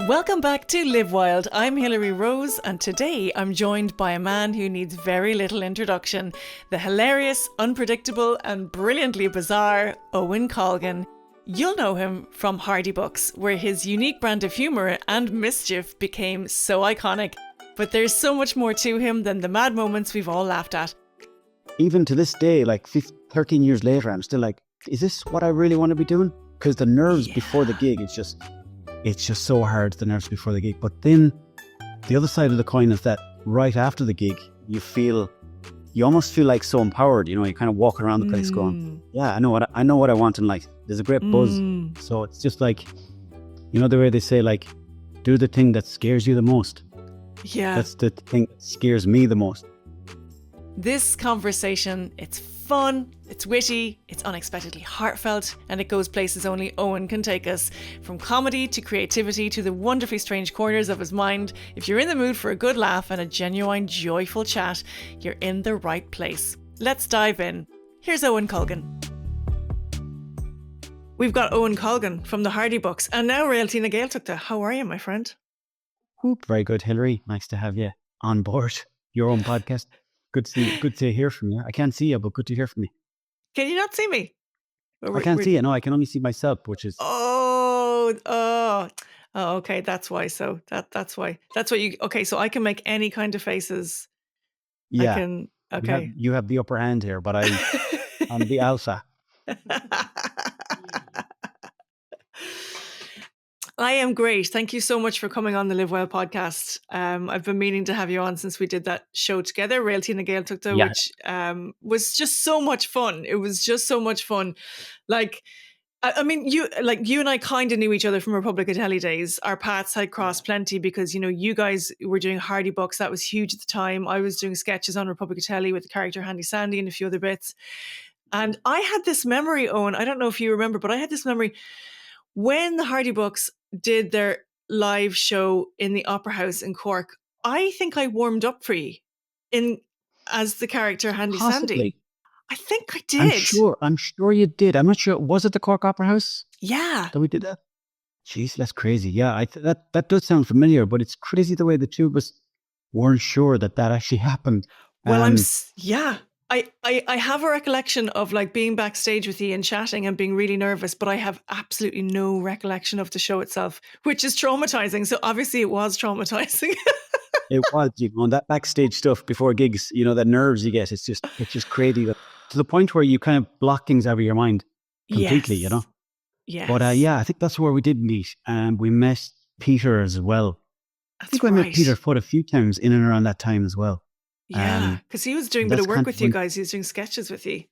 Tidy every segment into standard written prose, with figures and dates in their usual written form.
Welcome back to Live Wild. I'm Hilary Rose, and today I'm joined by a man who needs very little introduction, the hilarious, unpredictable, and brilliantly bizarre Owen Colgan. You'll know him from Hardy Books, where his unique brand of humour and mischief became so iconic. But there's so much more to him than the mad moments we've all laughed at. Even to this day, 13 years later, I'm still like, is this what I really want to be doing? Because the nerves before the gig, it's just so hard, the nerves before the gig. But then the other side of the coin is that right after the gig, you almost feel like so empowered. You're kind of walking around the place going, yeah, I know what I want in life. There's a great buzz. So it's just like, the way they say, do the thing that scares you the most. Yeah. That's the thing that scares me the most. This conversation, it's fun, it's witty, it's unexpectedly heartfelt, and it goes places only Owen can take us. From comedy to creativity to the wonderfully strange corners of his mind, if you're in the mood for a good laugh and a genuine joyful chat, you're in the right place. Let's dive in. Here's Owen Colgan. We've got Owen Colgan from the Hardy Books, and now Realtina Gaeltachta. How are you, my friend? Very good, Hilary. Nice to have you on board your own podcast. Good to hear from you. I can't see you, but good to hear from you. Can you not see me? I can't see you. No, I can only see myself, which is... Oh, okay. That's why. So that's why. That's what you... Okay, so I can make any kind of faces. Yeah. I can... Okay. You have the upper hand here, but I'm the alpha. I am great. Thank you so much for coming on the Live Well podcast. I've been meaning to have you on since we did that show together, Realtina Gaeltachta, which was just so much fun. It was just so much fun. You and I kind of knew each other from Republic of Telly days. Our paths had crossed plenty because, you guys were doing Hardy Books. That was huge at the time. I was doing sketches on Republic of Telly with the character Handy Sandy and a few other bits. And I had this memory, Owen, I don't know if you remember, but I had this memory when the Hardy Books did their live show in the Opera House in Cork. I think I warmed up for you as the character Handy Possibly. Sandy. I think I did. I'm sure you did. I'm not sure. Was it the Cork Opera House? Yeah. That we did that? Jeez, that's crazy. Yeah, that does sound familiar, but it's crazy the way the two of us weren't sure that actually happened. Well, I have a recollection of being backstage with you and chatting and being really nervous, but I have absolutely no recollection of the show itself, which is traumatizing. So obviously it was traumatizing. It was, that backstage stuff before gigs, the nerves you get, it's just crazy to the point where you kind of block things out of your mind completely, Yes. Yes. But I think that's where we did meet. And we met Peter as well. I think I met Peter Foot a few times in and around that time as well. Yeah, because he was doing a bit of work with you guys. He was doing sketches with you.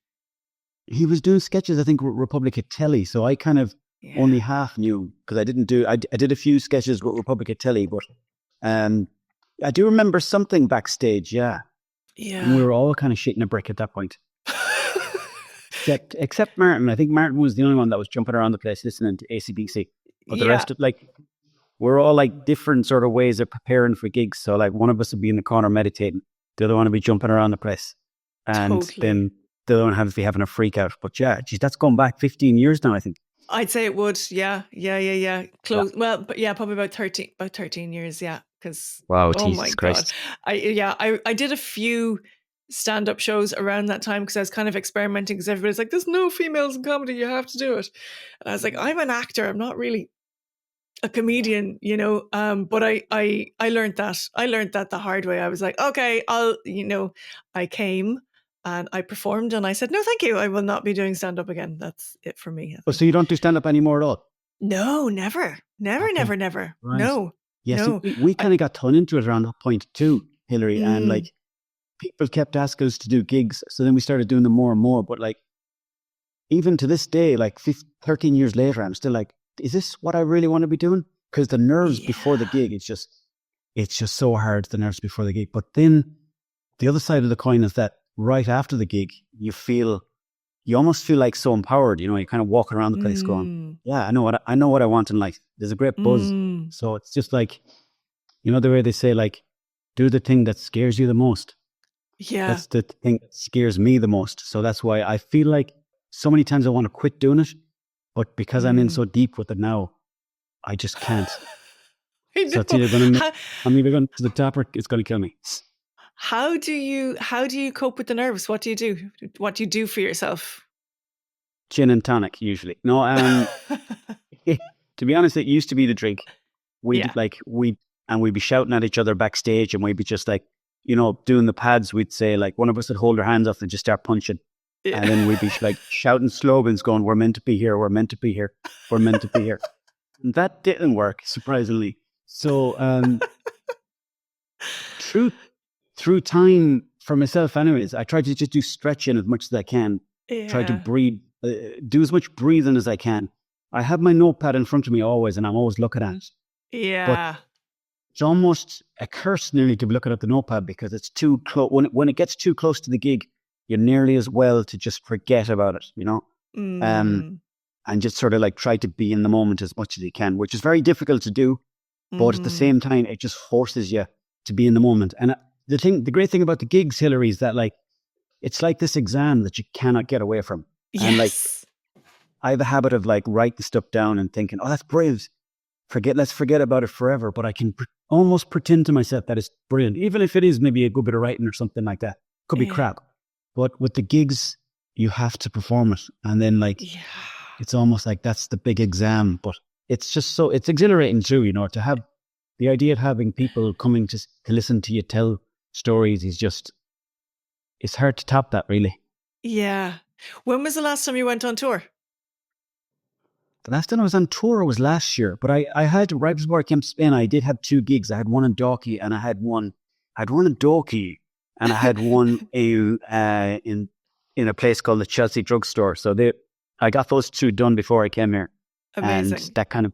He was doing sketches, I think, with Republic of Telly. So I kind of only half knew because I did a few sketches with Republic of Telly, but I do remember something backstage. Yeah. Yeah. And we were all kind of shitting a brick at that point. Except Martin. I think Martin was the only one that was jumping around the place listening to AC/DC. But the rest of we're all different sort of ways of preparing for gigs. So one of us would be in the corner meditating. The other one would be jumping around the place. And then the other one would be having a freak out. But that's gone back 15 years now, I think. I'd say it would. Yeah. Close. Yeah. Well, but probably about 13 years. Yeah. Because wow, Jesus Christ. God. I did a few stand-up shows around that time because I was kind of experimenting because everybody's like, there's no females in comedy, you have to do it. And I was like, I'm an actor, I'm not really a comedian, but I learned that the hard way. I was like, okay, I came and I performed and I said, no, thank you. I will not be doing stand-up again. That's it for me. Oh, so you don't do stand-up anymore at all? No, never. Right. No. Yes, no. we kind of got thrown into it around that point too, Hilary. And people kept asking us to do gigs. So then we started doing them more and more. But even to this day, 13 years later, I'm still like, is this what I really want to be doing? Because the nerves before the gig, it's just so hard, the nerves before the gig. But then the other side of the coin is that right after the gig, you almost feel like so empowered. You kind of walk around the place going, yeah, I know what I want in life. There's a great buzz. So it's just the way they say, do the thing that scares you the most. Yeah. That's the thing that scares me the most. So that's why I feel like so many times I want to quit doing it. But because I'm in so deep with it now, I just can't. I So it's know. either going to, How, I'm either going to the top or it's going to kill me. how do you cope with the nerves? What do you do? What do you do for yourself? Gin and tonic, usually. No, to be honest, it used to be the drink. Yeah. We'd be shouting at each other backstage, and we'd be just like, doing the pads. We'd say like one of us would hold our hands up and just start punching. Yeah. And then we'd be like shouting slogans going, "We're meant to be here. We're meant to be here. We're meant to be here." And that didn't work, surprisingly. So through time for myself anyways, I try to just do stretching as much as I can. Try to Yeah. breathe, do as much breathing as I can. I have my notepad in front of me always, and I'm always looking at it. But Yeah. it's almost a curse nearly to be looking at the notepad because it's too close. When it gets too close to the gig, you're nearly as well to just forget about it, Mm. and just sort of like try to be in the moment as much as you can, which is very difficult to do. But at the same time, it just forces you to be in the moment. And the great thing about the gigs, Hillary, is that like, it's like this exam that you cannot get away from. And like, Yes. I have a habit of like writing stuff down and thinking, oh, that's brilliant. Let's forget about it forever. But I can almost pretend to myself that it's brilliant, even if it is maybe a good bit of writing or something like that. Could be Yeah. crap. But with the gigs, you have to perform it. And then like, Yeah. it's almost like that's the big exam. But it's just it's exhilarating too, to have the idea of having people coming to listen to you tell stories it's hard to top that, really. Yeah. When was the last time you went on tour? The last time I was on tour was last year, but I had, right before I came to Spain, I did have 2 gigs. I had one in Dalkey and I had one in Dalkey and I had one in a place called the Chelsea Drugstore. So I got those 2 done before I came here. Amazing. And that kind of,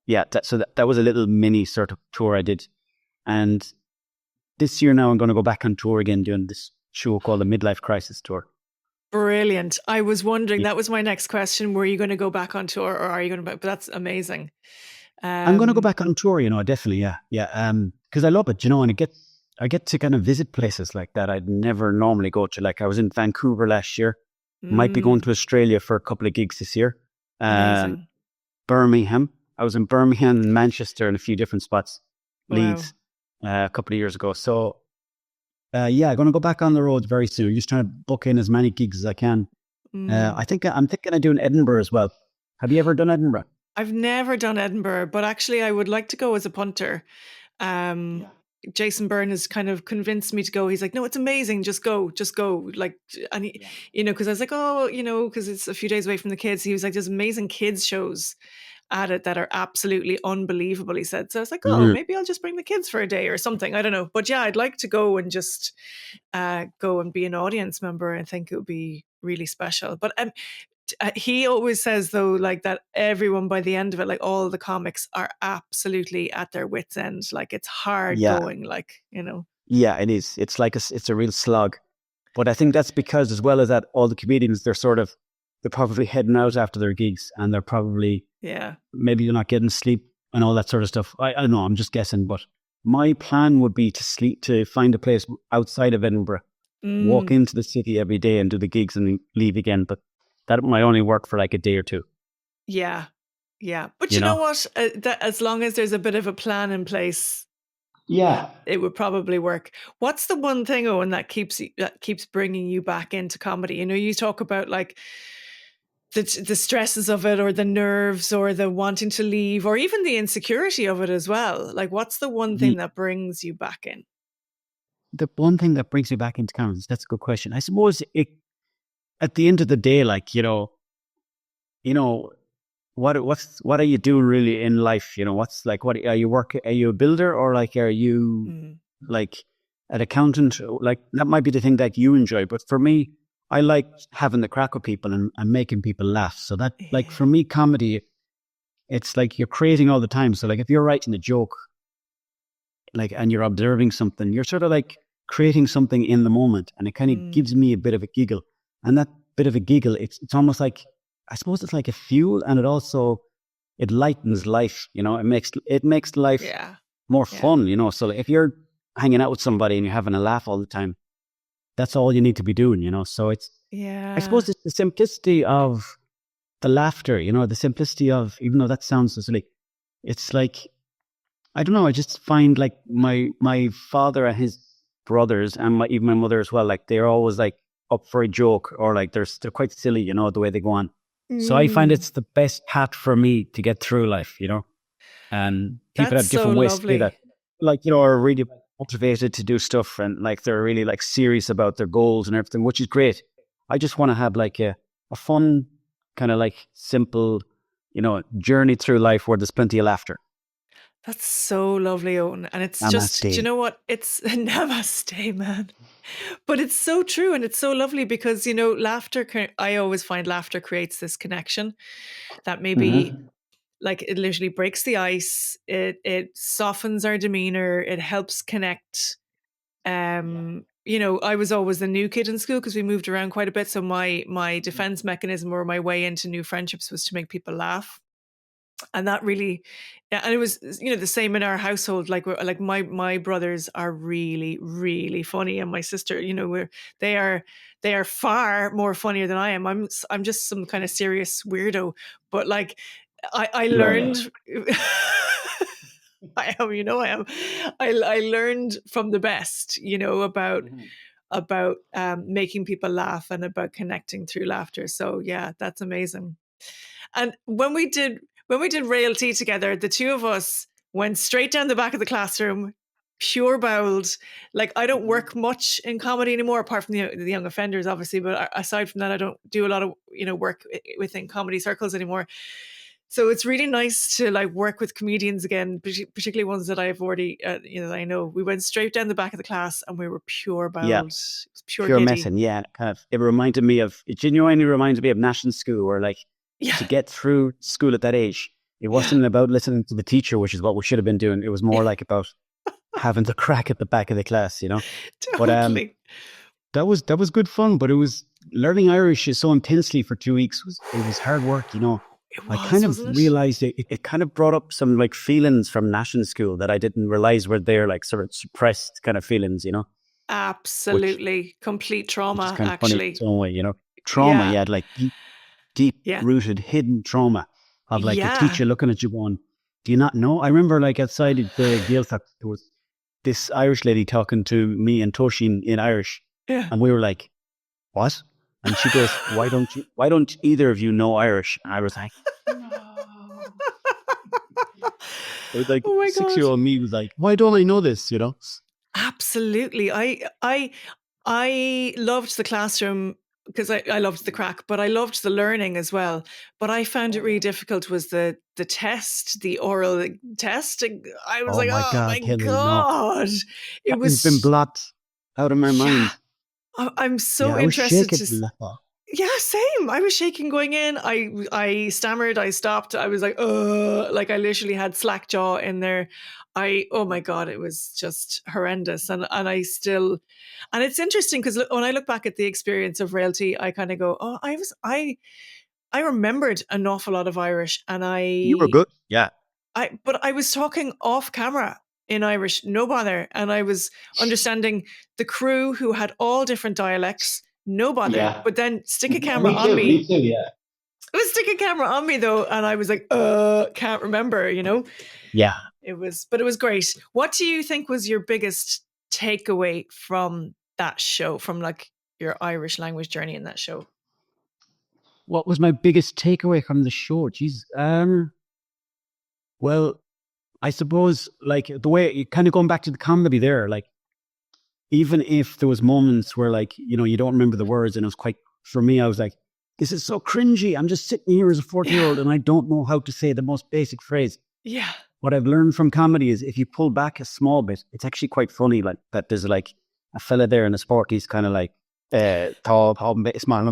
that was a little mini sort of tour I did. And this year now I'm going to go back on tour again doing this show called the Midlife Crisis Tour. Brilliant. I was wondering, that was my next question. Were you going to go back on tour or are you going to, but that's amazing. I'm going to go back on tour, definitely. Yeah. Yeah. Cause I love it, and I get to kind of visit places like that I'd never normally go to. Like I was in Vancouver last year, might be going to Australia for a couple of gigs this year. Amazing. Birmingham. I was in Birmingham and Manchester and a few different spots, Wow. Leeds, a couple of years ago. So, I'm going to go back on the road very soon. Just trying to book in as many gigs as I can. I'm thinking of doing Edinburgh as well. Have you ever done Edinburgh? I've never done Edinburgh, but actually I would like to go as a punter. Jason Byrne has kind of convinced me to go. He's like, no, it's amazing. Just go. Like, and because I was like, oh, because it's a few days away from the kids. He was like, there's amazing kids shows at it that are absolutely unbelievable, he said. So I was like, oh, maybe I'll just bring the kids for a day or something. I don't know. But yeah, I'd like to go and just go and be an audience member. I think it would be really special. But he always says, though, like that everyone by the end of it, like all the comics are absolutely at their wits' end. Like it's hard going, like, Yeah, it is. It's like it's a real slog. But I think that's because, as well as that, all the comedians, they're probably heading out after their gigs and they're probably, maybe you're not getting sleep and all that sort of stuff. I don't know, I'm just guessing. But my plan would be to find a place outside of Edinburgh, walk into the city every day and do the gigs and leave again. But that might only work for like a day or 2. Yeah. Yeah. But you know what? That as long as there's a bit of a plan in place, it would probably work. What's the one thing, Owen, that keeps bringing you back into comedy? You talk about like the stresses of it or the nerves or the wanting to leave or even the insecurity of it as well. Like what's the one thing that brings you back in? The one thing that brings me back into comedy, that's a good question. I suppose at the end of the day, like, what are you doing really in life? What's like, what are you a builder or like, are you like an accountant? Like that might be the thing that you enjoy. But for me, I like having the crack with people and making people laugh. So that like for me, comedy, it's like you're creating all the time. So like if you're writing a joke, like, and you're observing something, you're sort of like creating something in the moment. And it kind of gives me a bit of a giggle. And that bit of a giggle, it's almost like, I suppose it's like a fuel, and it lightens life, it makes life more fun, so if you're hanging out with somebody and you're having a laugh all the time, that's all you need to be doing, so it's, I suppose it's the simplicity of the laughter, the simplicity of, even though that sounds so silly, it's like, I don't know. I just find like my father and his brothers and even my mother as well. Like they're always like up for a joke or like they're quite silly, the way they go on. So I find Mm, it's the best path for me to get through life. And people that's have so different ways to do that. lovely. Like, are really motivated to do stuff and like they're really like serious about their goals and everything, which is great. I just want to have like a fun, kind of like simple, journey through life where there's plenty of laughter. That's so lovely, Owen. And it's just, do you Namaste. know what? It's namaste, man. But it's so true and it's so lovely because, laughter, I always find laughter creates this connection that maybe Mm-hmm. like it literally breaks the ice. It softens our demeanor. It helps connect. I was always the new kid in school because we moved around quite a bit. So my defense mechanism or my way into new friendships was to make people laugh. And that really, yeah, and it was the same in our household. Like like my brothers are really really funny, and my sister, they are far more funnier than I am. I'm just some kind of serious weirdo, but like I Right. learned. I am, I am. I learned from the best, about making people laugh and about connecting through laughter. So yeah, that's amazing. And when we did Railty together, the two of us went straight down the back of the classroom, pure bowled. Like I don't work much in comedy anymore, apart from the young offenders, obviously. But aside from that, I don't do a lot of work within comedy circles anymore. So it's really nice to like work with comedians again, particularly ones that I've already, that I know. We went straight down the back of the class and we were pure Yeah. bowled, it was pure Pure giddy. messing. Yeah. It genuinely reminded me of national school where like Yeah, to get through school at that age, it yeah, wasn't about listening to the teacher, which is what we should have been doing. It was more like about having the crack at the back of the class. But totally. that was good fun. But it was learning Irish is so intensely for 2 weeks. It was hard work. It I kind was, of wasn't it? realized it kind of brought up some like feelings from national school that I didn't realize were there, like sort of suppressed kind of feelings, which Absolutely. Complete which is trauma, kind of funny in its actually. own way. Trauma, Yeah. yeah, like deep Yeah. rooted hidden trauma of like a Yeah. teacher looking at you going, do you not know? I remember like outside the Gaeltacht, there was this Irish lady talking to me and Tosheen in Irish, Yeah. and we were like, what? And she goes, why don't either of you know Irish? And I was like, no. It was like Oh my God. 6-year-old me was like, why don't I know this? Absolutely. I loved the classroom because I loved the crack, but I loved the learning as well. But I found it really difficult was the test, the oral test. I was Oh like, my oh God, my Hillary, no. God. It That has been was, blocked out of my yeah. mind. I'm so Yeah, I was interested shaking. to. Yeah, same. I was shaking going in. I stammered. I stopped. I was like, like I literally had slack jaw in there. Oh my God, it was just horrendous. And I still, and it's interesting because when I look back at the experience of Railty, I kind of go, oh, I remembered an awful lot of Irish, and You were good. Yeah. but I was talking off camera in Irish, no bother. And I was understanding the crew who had all different dialects, no bother. Yeah. But then stick a camera Me on too. Me me. too. Yeah. It was stick a camera on me though. And I was like, can't remember. Yeah. But it was great. What do you think was your biggest takeaway from that show, from like your Irish language journey in that show? What was my biggest takeaway from the show? Jeez. Well, I suppose like the way kind of going back to the comedy there, like even if there was moments where like, you don't remember the words and it was quite, for me, I was like, this is so cringy. I'm just sitting here as a 40-year-old Yeah. old and I don't know how to say the most basic phrase. Yeah. What I've learned from comedy is if you pull back a small bit, it's actually quite funny. Like that there's like a fella there in the sport, he's kind of like, tall, small,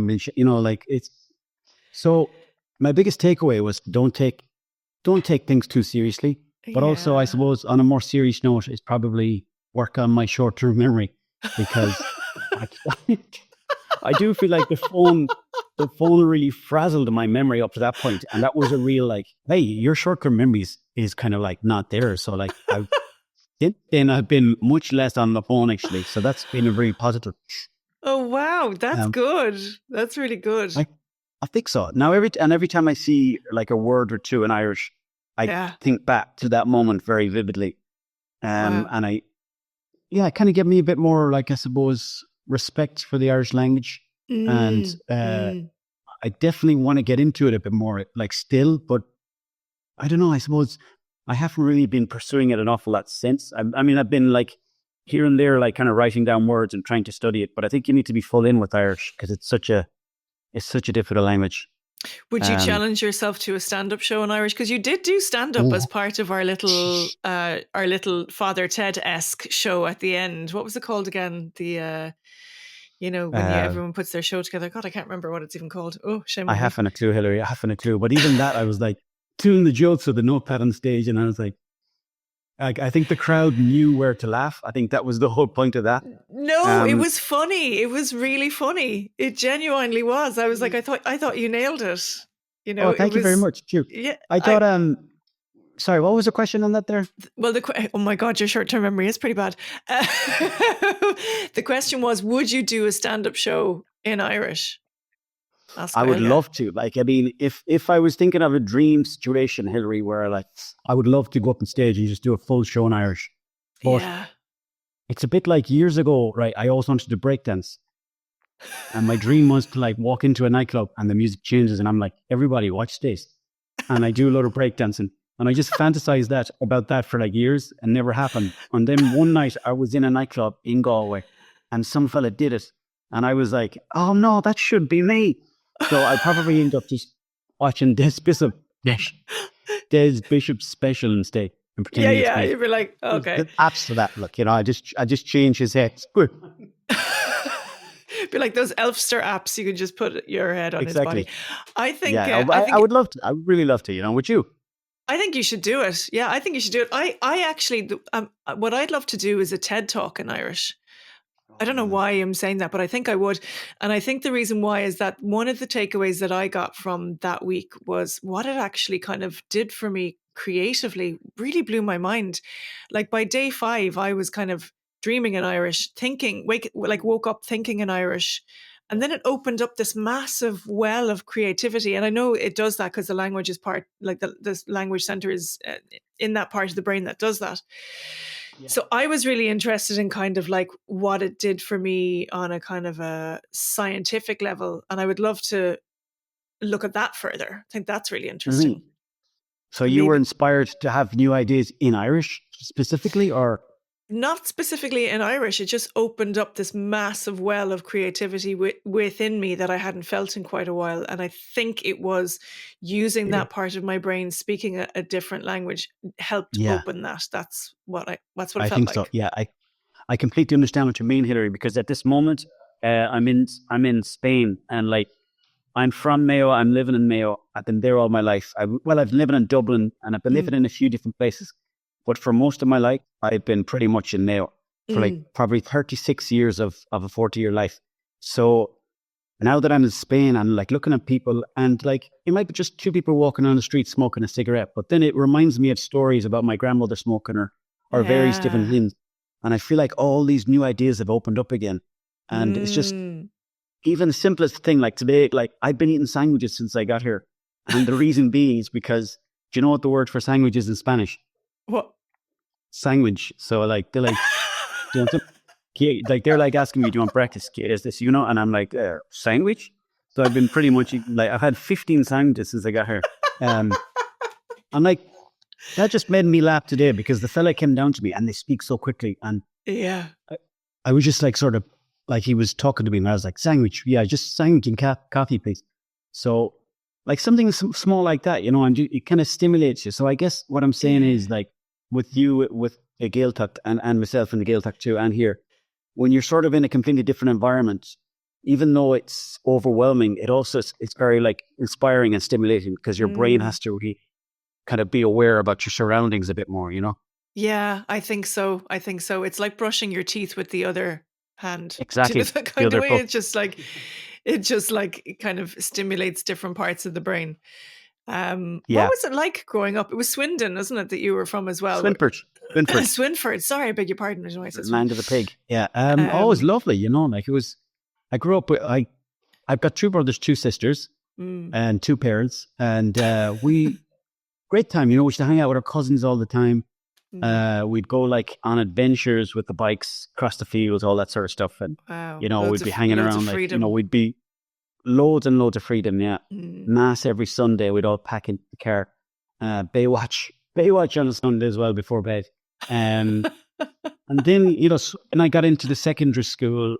like it's, so my biggest takeaway was don't take things too seriously. But also, I Yeah. suppose, on a more serious note, is probably work on my short-term memory because I, I do feel like the phone really frazzled my memory up to that point, and that was a real like, hey, your short-term memory is kind of like not there. So like I've been much less on the phone actually. So that's been a very positive. Oh wow, that's Um, good. That's really good. I I think so. Now every time I see like a word or two in Irish, I Yeah. think back to that moment very vividly. Wow. And it kind of gave me a bit more, like, I suppose, respect for the Irish language. And I definitely want to get into it a bit more, like, still, but I don't know, I suppose I haven't really been pursuing it an awful lot since. I mean, I've been like here and there, like kind of writing down words and trying to study it, but I think you need to be full in with Irish because it's such a difficult language. Would you challenge yourself to a stand-up show in Irish? Because you did do stand-up as part of our little Father Ted-esque show at the end. What was it called again? The when everyone puts their show together. God, I can't remember what it's even called. Oh, shame on me. I haven't a clue, Hilary. I haven't a clue. But even that, I was like doing the jokes with the notepad on stage, and I was like, I think the crowd knew where to laugh. I think that was the whole point of that. No, it was funny. It was really funny. It genuinely was. I was like, I thought you nailed it. Oh, thank you very much. Cheers. Yeah, I thought. Sorry, what was the question on that there? Well, oh my God, your short-term memory is pretty bad. The question was, would you do a stand-up show in Irish? I would love to. Like, I mean, if I was thinking of a dream situation, Hilary, where like I would love to go up on stage and just do a full show in Irish. But it's a bit like years ago, right? I always wanted to breakdance. And my dream was to like walk into a nightclub and the music changes and I'm like, everybody watch this. And I do a lot of breakdancing. And I just fantasized about that for like years and never happened. And then one night I was in a nightclub in Galway and some fella did it. And I was like, oh no, that should be me. So I probably end up just watching Des Bishop's special instead. And pretending it's me. You'd be like, okay. The apps for that, look, I just change his head. Be like those Elfster apps, you could just put your head on his body. I think, I would love to. I would really love to, would you? I think you should do it. Yeah, I think you should do it. I actually, what I'd love to do is a TED Talk in Irish. I don't know why I'm saying that, but I think I would. And I think the reason why is that one of the takeaways that I got from that week was what it actually kind of did for me creatively really blew my mind. Like by day 5, I was kind of dreaming in Irish, woke up thinking in Irish. And then it opened up this massive well of creativity. And I know it does that because the language is part, like the language center is in that part of the brain that does that. Yeah. So I was really interested in kind of like what it did for me on a kind of a scientific level. And I would love to look at that further. I think that's really interesting. Mm-hmm. So you were inspired to have new ideas in Irish specifically, or? Not specifically in Irish. It just opened up this massive well of creativity within me that I hadn't felt in quite a while. And I think it was using that part of my brain, speaking a different language, helped open that. That's what it felt like. I think so. Yeah, I completely understand what you mean, Hilary, because at this moment, I'm in Spain, and like I'm from Mayo. I'm living in Mayo. I've been there all my life. I've been living in Dublin, and I've been living in a few different places. But for most of my life, I've been pretty much in Mayo for like probably 36 years of a 40-year life. So now that I'm in Spain, I'm like looking at people, and like it might be just 2 people walking on the street smoking a cigarette, but then it reminds me of stories about my grandmother smoking or various different things. And I feel like all these new ideas have opened up again. And it's just even the simplest thing, like today, like I've been eating sandwiches since I got here. And the reason being is because, do you know what the word for sandwich is in Spanish? What? Sandwich. So like they're like, do you want some? Like they're like asking me, do you want breakfast? Is this, and I'm like, sandwich? So I've been pretty much like, I've had 15 sandwiches since I got here. I'm like, that just made me laugh today because the fella came down to me and they speak so quickly. And I was just like, sort of like he was talking to me and I was like, sandwich. Yeah, just sandwich and coffee, please. So like something small like that, and it kind of stimulates you. So I guess what I'm saying is like with you, with a Gaeltacht and myself in the Gaeltacht too, and here, when you're sort of in a completely different environment, even though it's overwhelming, it's very like inspiring and stimulating because your brain has to really kind of be aware about your surroundings a bit more, Yeah, I think so. It's like brushing your teeth with the other hand. Exactly. That kind of way. It's just like, it kind of stimulates different parts of the brain. What was it like growing up? It was Swindon, isn't it, that you were from as well? Swinford. Sorry, I beg your pardon. Land of the pig. Yeah. It was lovely, like it was, I grew up with, I've got 2 brothers, 2 sisters and 2 parents. And great time. You know, we used to hang out with our cousins all the time. Mm. We'd go like on adventures with the bikes across the fields, all that sort of stuff. And, Wow. you know, we'd be hanging Loads of around like, you know, freedom. we'd be loads and loads of freedom. Yeah. Mm. Mass every Sunday. We'd all pack into the car. Baywatch on a Sunday as well before bed. And then, you know, and I got into the secondary school,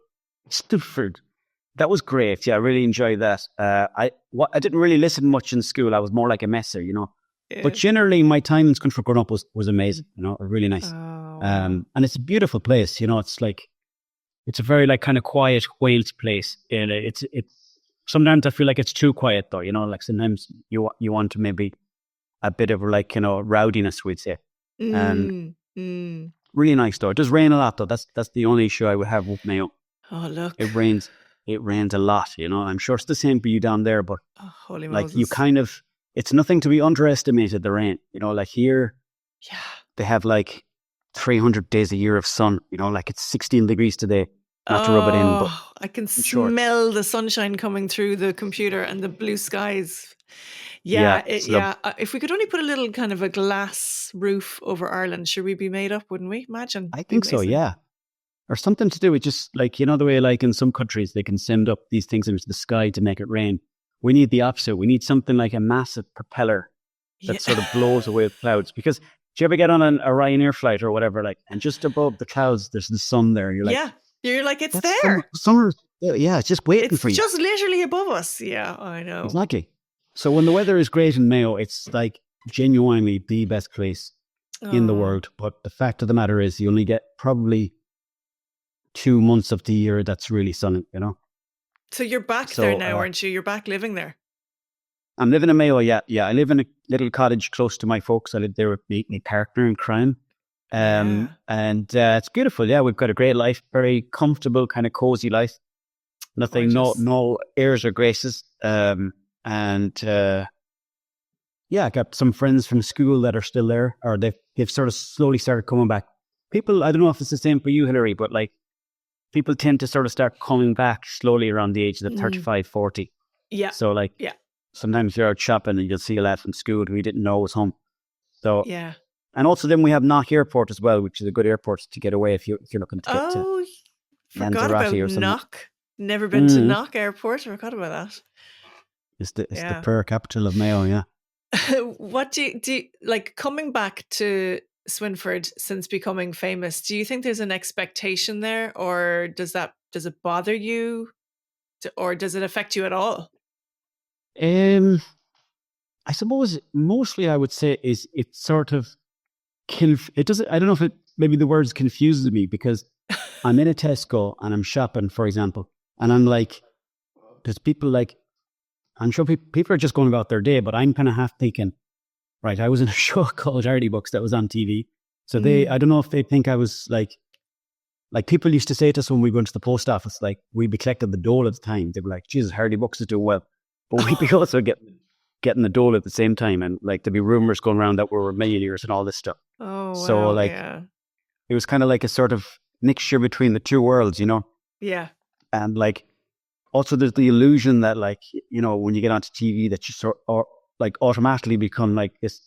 Stillford. That was great. Yeah, I really enjoyed that. I didn't really listen much in school. I was more like a messer, you know. But Yeah. generally, my time in Scunthorpe growing up was amazing. You know, really nice. Oh, wow. And it's a beautiful place. You know, it's a very like kind of quiet Wales place. And it's sometimes I feel like it's too quiet though. You know, like sometimes you want to maybe a bit of like, you know, rowdiness, we'd say. And really nice though. It does rain a lot though. That's the only issue I would have with Mayo. Oh, look. It rains a lot, you know. I'm sure it's the same for you down there, but Oh, holy like you Moses. kind of, it's nothing to be underestimated, the rain. You know, like here Yeah. they have like 300 days a year of sun, you know, like it's 16 degrees today, not to rub it in, but Oh, I can I'm sure smell the sunshine coming through the computer and the blue skies. yeah, Yeah, it's yeah. If we could only put a little kind of a glass roof over Ireland, should we be made up? Wouldn't we? Imagine, I be think so, amazing. yeah. Or something to do with just like, you know, the way like in some countries they can send up these things into the sky to make it rain. We need the opposite. We need something like a massive propeller Yeah. that sort of blows away the clouds. Because do you ever get on a Ryanair flight or whatever, like, and just above the clouds, there's the sun there. You're like, Yeah, you're like it's that's there. summer. Yeah, it's just waiting It's for you. just literally above us. Yeah, I know. Exactly. So when the weather is great in Mayo, it's like genuinely the best place in the Oh. world. But the fact of the matter is, you only get probably 2 months of the year that's really sunny, you know? So you're back So there now, aren't you? You're back living there. I'm living in Mayo, yeah. I live in a little cottage close to my folks. I live there with my partner in crime. Yeah. And it's beautiful. Yeah, we've got a great life, very comfortable, kind of cozy life. Nothing, Gorgeous. no airs or graces. Yeah, I got some friends from school that are still there, or they've sort of slowly started coming back. People, I don't know if it's the same for you, Hilary, but like people tend to sort of start coming back slowly around the age of 35, 40. Yeah. So like Yeah. sometimes you're out shopping and you'll see a lad from school who you didn't know was home. So Yeah. and also then we have Knock Airport as well, which is a good airport to get away if you're looking to get to Oh, forgot about Lanzarote or something. Knock. Never been to Knock Airport. I forgot about that. It's the Yeah. per capital of Mayo, yeah. What do you like coming back to Swinford since becoming famous? Do you think there's an expectation there, or does it bother you, or does it affect you at all? I suppose mostly I would say is it sort of it doesn't. I don't know if it maybe the words confuses me because I'm in a Tesco and I'm shopping, for example, and I'm like, there's people like, I'm sure people are just going about their day, but I'm kind of half thinking, right, I was in a show called Hardy Books that was on TV. So I don't know if they think I was like people used to say to us when we went to the post office, like we'd be collecting the dole at the time. They'd be like, Jesus, Hardy Books is doing well. But we'd be also getting the dole at the same time. And like there'd be rumors going around that we were millionaires and all this stuff. Oh, So wow. like Yeah. it was kind of like a sort of mixture between the two worlds, you know? Yeah. And like also there's the illusion that like, you know, when you get onto TV that you sort or like automatically become like this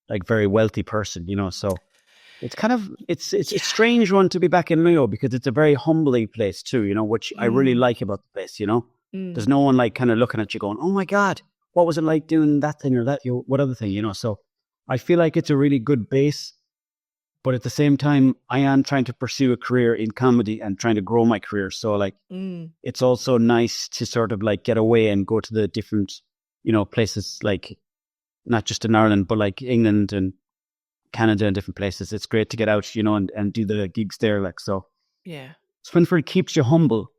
like very wealthy person, you know? So it's kind of it's a strange one to be back in Mayo because it's a very humbling place too, you know, which I really like about the place, you know. There's no one like kind of looking at you going, "Oh my God, what was it like doing that thing or that what other thing?" You know. So I feel like it's a really good base, but at the same time, I am trying to pursue a career in comedy and trying to grow my career. So like, it's also nice to sort of like get away and go to the different, you know, places like not just in Ireland, but like England and Canada and different places. It's great to get out, you know, and do the gigs there. Like, so Yeah. Swinford keeps you humble,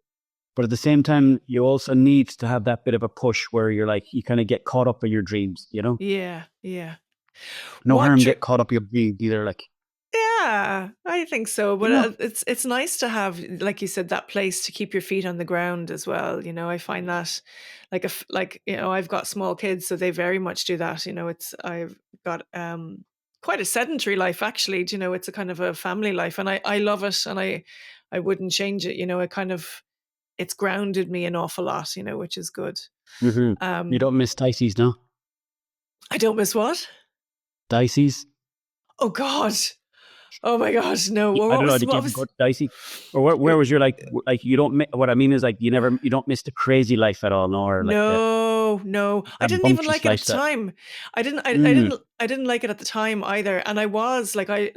but at the same time, you also need to have that bit of a push where you're like, you kind of get caught up in your dreams, you know? Yeah. Yeah. No What harm get caught up in your dreams either. Like, Yeah, I think so. you But know, it's nice to have, like you said, that place to keep your feet on the ground as well. You know, I find that like you know, I've got small kids, so they very much do that. You know, I've got quite a sedentary life actually. You know, it's a kind of a family life, and I love it, and I wouldn't change it. You know, it's grounded me an awful lot. You know, which is good. you don't miss Ticey's, no? I don't miss what? Dicey's? Oh God. Oh my God. No. Well, I don't know. Did you ever go to Dicey? Or where was your like you don't, what I mean is like you don't miss the crazy life at all, no, or like the No. I didn't even rambunctious like it at the lifestyle. time. I didn't, I, I Mm, didn't, I didn't like it at the time either. And I was like I,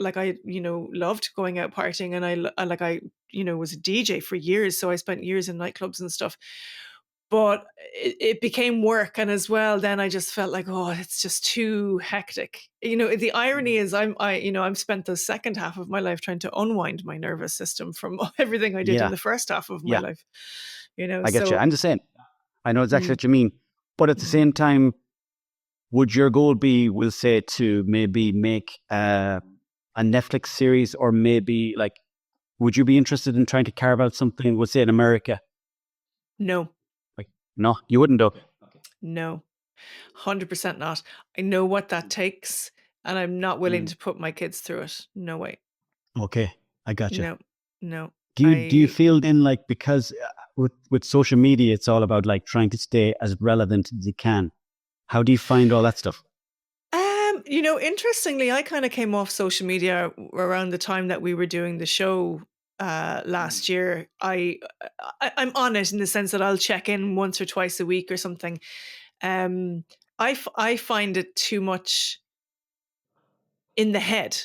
loved going out partying, and I was a DJ for years. So I spent years in nightclubs and stuff. But it became work, and as well, then I just felt like, oh, it's just too hectic. The irony is, I've spent the second half of my life trying to unwind my nervous system from everything I did in yeah, the first half of my yeah, life. I get you. So I'm just saying, I know exactly mm, what you mean. But at the mm, same time, would your goal be, we'll say, to maybe make a Netflix series, or maybe like, would you be interested in trying to carve out something, we'll say in America? no, Like, no, you wouldn't though. no, 100% not. I know what that takes, and I'm not willing Mm, to put my kids through it. No way. okay, I got you. No, no. Do you I feel then, like, because with social media, it's all about like trying to stay as relevant as you can. How do you find all that stuff? Interestingly, I kind of came off social media around the time that we were doing the show last year. I'm on it in the sense that I'll check in once or twice a week or something. Um, I find it too much in the head.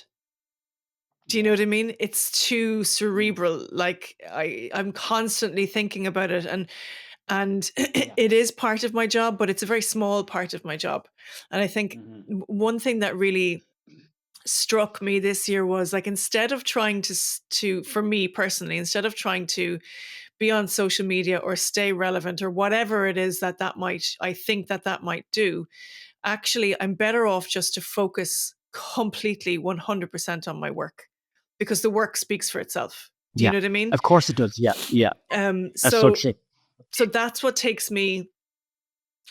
Do you know what I mean? It's too cerebral. Like I'm constantly thinking about it, and Yeah. it is part of my job, but it's a very small part of my job. And I think Hmm. one thing that really struck me this year was, like, instead of trying to for me personally, instead of trying to be on social media or stay relevant or whatever it is that might, I think that might do, actually I'm better off just to focus completely 100% on my work, because the work speaks for itself. Do you Yeah, know what I mean? of course it does. Yeah, yeah. um That's so so true. so that's what takes me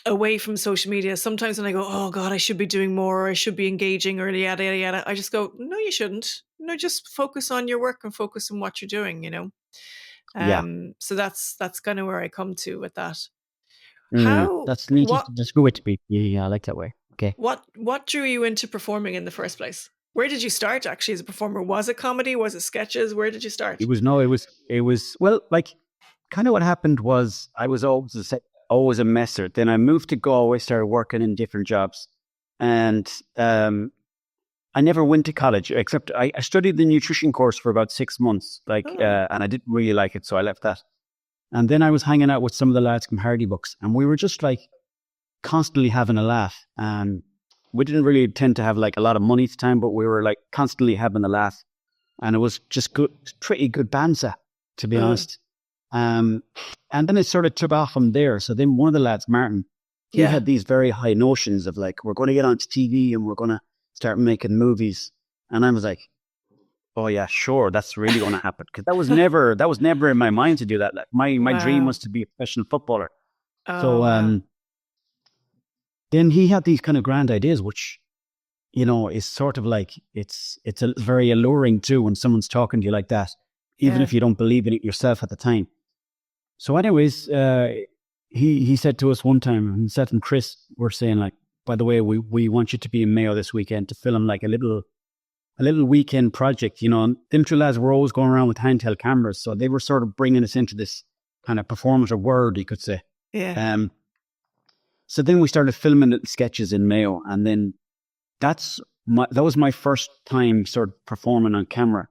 away from social media. Sometimes when I go, oh God, I should be doing more, or I should be engaging, or yada, yada, yada, I just go, no, you shouldn't. No, just focus on your work and focus on what you're doing. Yeah. So that's kind of where I come to with that. How, That's an what, interesting. That's a good way to be. Yeah, I like that way. Okay. what drew you into performing in the first place? Where did you start actually as a performer? Was it comedy? Was it sketches? Where did you It start? was no. It was well, like, kind of what happened was I was always a messer. Then I moved to Galway, started working in different jobs, and I never went to college, except I studied the nutrition course for about 6 months, Oh, and I didn't really like it, so I left that. And then I was hanging out with some of the lads from Hardy Books, and we were just like constantly having a laugh. And we didn't really tend to have like a lot of money at the time, but we were like constantly having a laugh, and it was just good, pretty good banter, to be uh, honest. Um, and then it sort of took off from there. So then one of the lads, Martin, he yeah. had these very high notions of like, we're going to get onto TV and we're going to start making movies. And I was like, oh yeah, sure, that's really going to happen. Because that was never in my mind to do that. Like my dream Wow. was to be a professional footballer. Oh, So wow. then he had these kind of grand ideas, which, is sort of like, it's a very alluring too when someone's talking to you like that, even Yeah. if you don't believe in it yourself at the time. So, anyways, he said to us one time, and Seth and Chris were saying, like, by the way, we want you to be in Mayo this weekend to film like a little weekend project. And them two lads were always going around with handheld cameras, so they were sort of bringing us into this kind of performative world, you could say. Yeah. Um, so then we started filming little sketches in Mayo, and then that was my first time sort of performing on camera,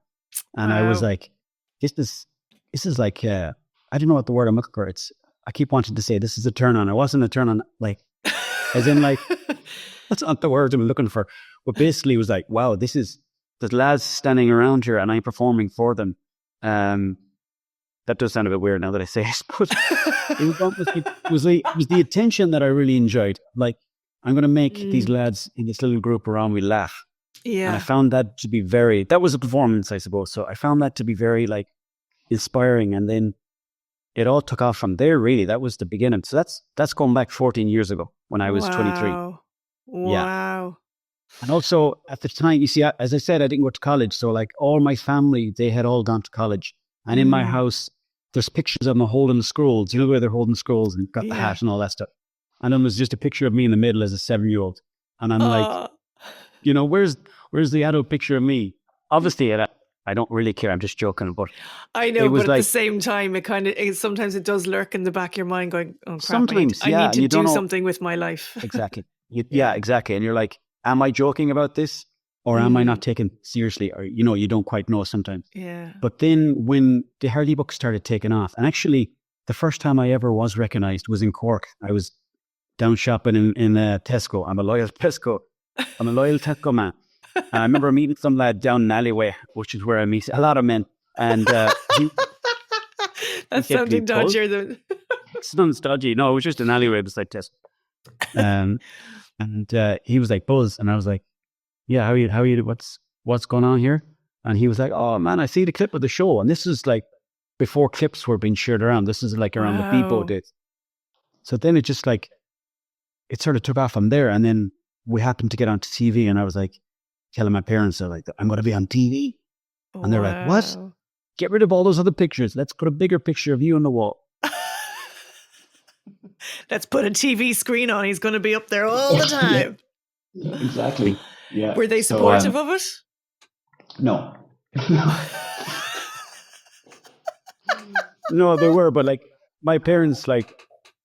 and I was Wow. like, this is like, I don't know what the word I'm looking for. I keep wanting to say this is a turn on. It wasn't a turn on, like, as in like, that's not the word I'm looking for. But basically, it was like, wow, there's lads standing around here, and I'm performing for them. Um, that does sound a bit weird now that I say it, but it was almost, it was the attention that I really enjoyed. Like, I'm going to make these Mm, lads in this little group around me laugh. And I yeah. found that to be that was a performance, I suppose. So I found that to be very, like, inspiring. And then it all took off from there, really. That was the beginning. So that's going back 14 years ago when I was 23. Wow. Yeah. Wow. And also at the time, you see, as I said, I didn't go to college. So like all my family, they had all gone to college. And in my Mm, house, there's pictures of them holding the scrolls. You know where they're holding scrolls and got the yeah. hat and all that stuff. And then there's just a picture of me in the middle as a 7-year-old. And I'm like, Oh. where's the adult picture of me? Obviously, I don't really care. I'm just joking, but I it know, was but at the like same time, sometimes it does lurk in the back of your mind, going, "Oh crap! sometimes, I yeah, need and to you don't do know something with my life." exactly. Yeah, Yeah. exactly. And you're like, am I joking about this, or am I Mm, not taken seriously? Or you don't quite know sometimes. yeah. But then when the Hardy book started taking off, and actually the first time I ever was recognized was in Cork. I was down shopping in Tesco. I'm a loyal Tesco man. And I remember meeting some lad down an alleyway, which is where I meet a lot of men. And he That's said to me, sounding Paul, dodgier than. it's not dodgy. No, it was just an alleyway beside Tesco. Um, and he was like, Buzz. And I was like, yeah, how are you, what's going on here? And he was like, oh man, I see the clip of the show. And this is like before clips were being shared around. This is like around the Bebo Wow. days. So then it just like, it sort of took off from there. And then we happened to get onto TV, and I was like, telling my parents, they're like, I'm going to be on TV. And they're like, what? Wow. Get rid of all those other pictures. Let's put a bigger picture of you on the wall. Let's put a TV screen on. He's going to be up there all the time. Yeah, exactly. Yeah. Were they supportive of it? No. No, they were, but like my parents, like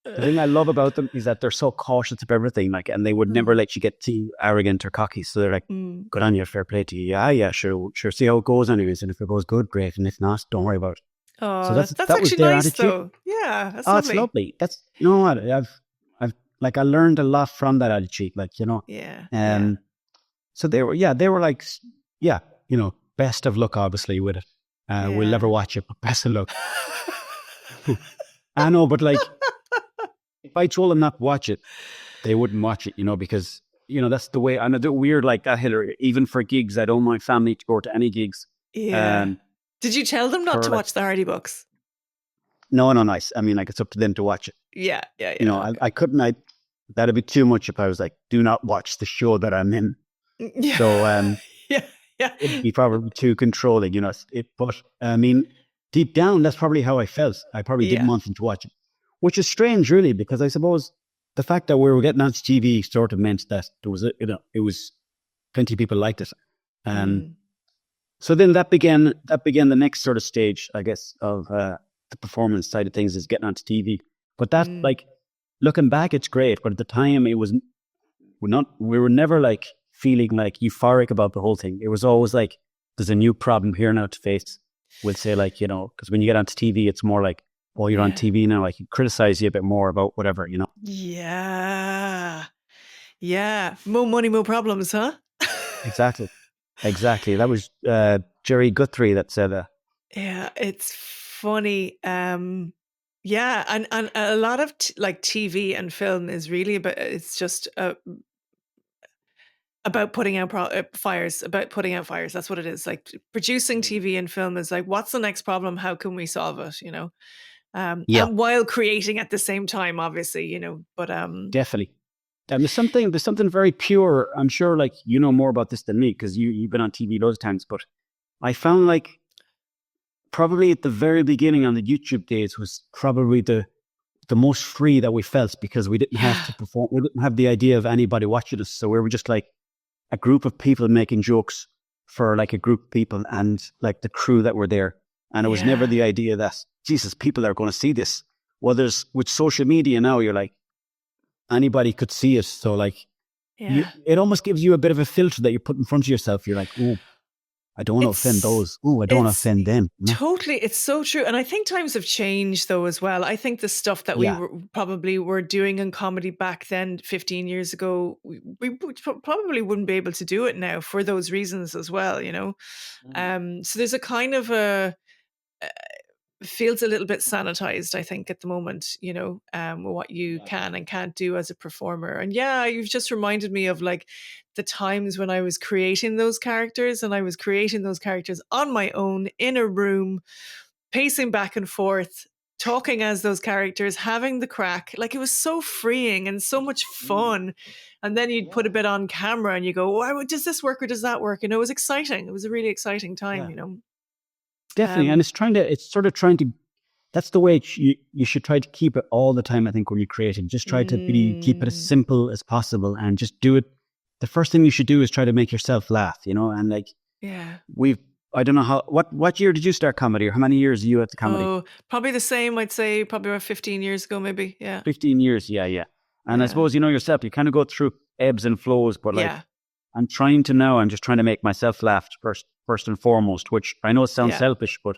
the thing I love about them is that they're so cautious of everything, like, and they would never let you get too arrogant or cocky. So they're like, good on you, fair play to you. Yeah, sure, see how it goes anyways. And if it goes good, great. And if not, don't worry about it. Oh, So that's that was actually their nice, attitude. though. Yeah, that's Oh, lovely. it's lovely. That's, you know what, I've like, I learned a lot from that attitude, like, Yeah. So they were like, yeah, best of luck, obviously, with it. We'll never watch it, but best of luck. I know, but like, if I told them not to watch it, they wouldn't watch it, because, that's the way. I'm a bit weird like that, Hillary. Even for gigs, I don't want family to go to any gigs. Yeah. Did you tell them not to watch the Hardy books? No, nice. I mean, like, it's up to them to watch it. Yeah. Okay. I couldn't, that'd be too much if I was like, do not watch the show that I'm in. Yeah. So, yeah. It'd be probably too controlling, but I mean, deep down, that's probably how I felt. I probably didn't want them to watch it, which is strange, really, because I suppose the fact that we were getting onto TV sort of meant that there was, it was plenty of people liked it. So then that began the next sort of stage, I guess, of the performance side of things, is getting onto TV. But that, like, looking back, it's great. But at the time, we were never like feeling like euphoric about the whole thing. It was always like, there's a new problem here now to face. We'll say, like, because when you get onto TV, it's more like, oh, you're on TV now, I can criticize you a bit more about whatever, Yeah. More money, more problems, huh? Exactly. That was Jerry Guthrie that said that. Yeah, it's funny. Yeah, and a lot of like TV and film is really it's just about putting out fires, That's what it is. Like, producing TV and film is like, what's the next problem? How can we solve it? And while creating at the same time, obviously, but definitely. And there's something very pure. I'm sure, like, you know more about this than me, because you've been on TV loads of times, but I found, like, probably at the very beginning on the YouTube days was probably the most free that we felt, because we didn't have to perform. We didn't have the idea of anybody watching us. So we were just like a group of people making jokes for like a group of people and like the crew that were there. And it was never the idea that, Jesus, people are going to see this. Well, with social media now, you're like, anybody could see it. So like, it almost gives you a bit of a filter that you put in front of yourself. You're like, oh, I don't want to offend those. Oh, I don't want to offend them. Totally. It's so true. And I think times have changed, though, as well. I think the stuff that we probably were doing in comedy back then, 15 years ago, we probably wouldn't be able to do it now for those reasons as well, So there's a kind of feels a little bit sanitized, I think, at the moment, what you can and can't do as a performer. And you've just reminded me of like the times when I was creating those characters, and I was creating those characters on my own in a room, pacing back and forth, talking as those characters, having the crack. Like, it was so freeing and so much fun. And then you'd put a bit on camera and you go, oh, does this work or does that work? It was exciting. It was a really exciting time, Definitely. And it's sort of trying to, that's the way you should try to keep it all the time, I think, when you're creating. Just try to keep it as simple as possible and just do it the first thing you should do is try to make yourself laugh, you know, and like Yeah. I don't know what year did you start comedy, or how many years are you at the comedy? Oh, probably the same. I'd say probably about 15 years ago, maybe. Yeah. 15 years. Yeah. And I Yeah. suppose, you know yourself, you kind of go through ebbs and flows, but like Yeah. I'm just trying to make myself laugh first and foremost, which I know sounds Yeah. selfish, but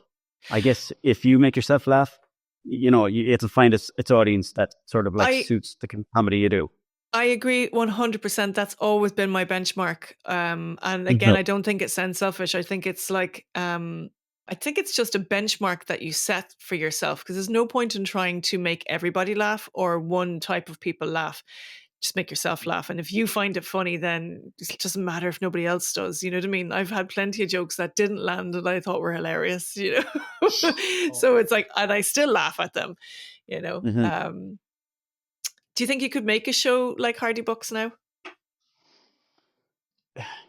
I guess if you make yourself laugh, you know, it'll find its audience that sort of like I suits the comedy you do. I agree 100%. That's always been my benchmark. And again, Mhm. I don't think it sounds selfish. I think it's like, I think it's just a benchmark that you set for yourself, because there's no point in trying to make everybody laugh or one type of people laugh. Just make yourself laugh. And if you find it funny, then it doesn't matter if nobody else does. You know what I mean? I've had plenty of jokes that didn't land that I thought were hilarious, you know? So it's like, and I still laugh at them, you know? Mhm. Do you think you could make a show like Hardy Bucks now?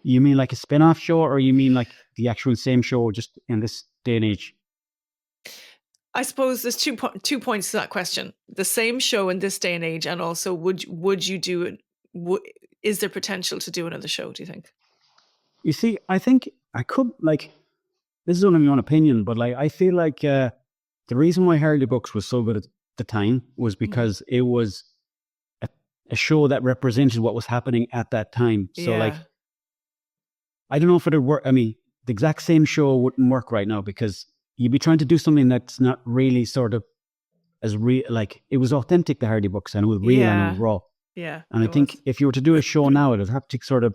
You mean like a spin-off show, or you mean like the actual same show just in this day and age? I suppose there's two points to that question. The same show in this day and age, and also would you do it? Is there potential to do another show, do you think? You see, I think I could, like, this is only my own opinion, but like I feel like the reason why Harley Books was so good at the time was because it was a show that represented what was happening at that time. So like, Yeah. I don't know if it would work. I mean, the exact same show wouldn't work right now, because you'd be trying to do something that's not really sort of as real. Like, it was authentic, the Hardy Books, and it was real and it was Yeah. raw. Yeah. And I It was. think if you were to do a show now, it would have to sort of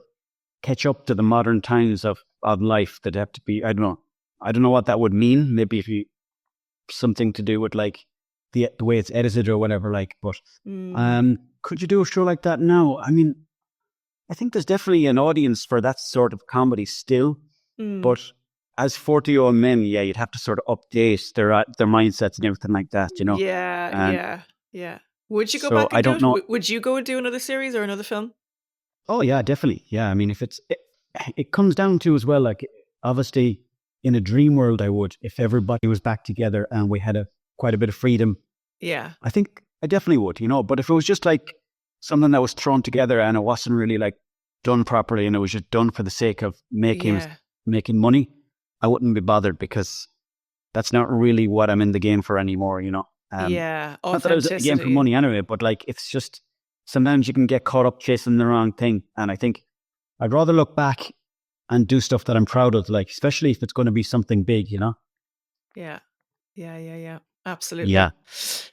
catch up to the modern times of life. That have to be, I don't know what that would mean. Maybe if you something to do with like the way it's edited or whatever. Like, but could you do a show like that now? I mean, I think there's definitely an audience for that sort of comedy still, but as 40-year-old men, yeah, you'd have to sort of update their mindsets and everything like that, you know. Yeah. Yeah. Would you go So back I and do don't it? know. Would you go and do another series or another film? Oh yeah, definitely. Yeah, I mean, if it comes down to as well, like obviously in a dream world, I would, if everybody was back together and we had quite a bit of freedom. Yeah. I think I definitely would, you know. But if it was just like something that was thrown together and it wasn't really like done properly and it was just done for the sake of making money, I wouldn't be bothered, because that's not really what I'm in the game for anymore, you know. Yeah. Not that I was in the game for Authenticity. money anyway, but like it's just sometimes you can get caught up chasing the wrong thing, and I think I'd rather look back and do stuff that I'm proud of, like especially if it's going to be something big, you know. Yeah. Absolutely. Yeah.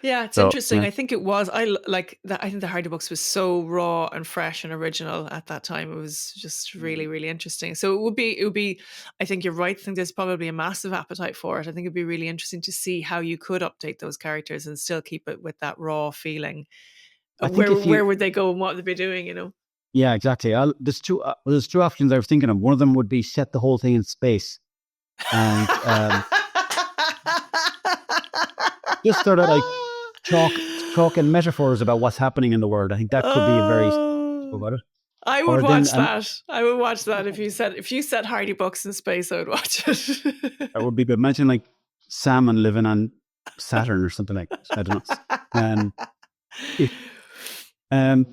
Yeah, it's So interesting. I think it was. Like that. I think the Hardy Books was so raw and fresh and original at that time. It was just really, really interesting. So it would be. I think you're right. I think there's probably a massive appetite for it. I think it'd be really interesting to see how you could update those characters and still keep it with that raw feeling. I think if you, Where would they go and what would they be doing? You know. yeah, exactly. There's two options I was thinking of. One of them would be set the whole thing in space, and just sort of like talking metaphors about what's happening in the world. I think that could be a very about it. I would Or then watch that. I would watch that if you said Hardy Bucks in space. I would watch it. that would be good. Imagine like salmon living on Saturn or something like that. I don't know.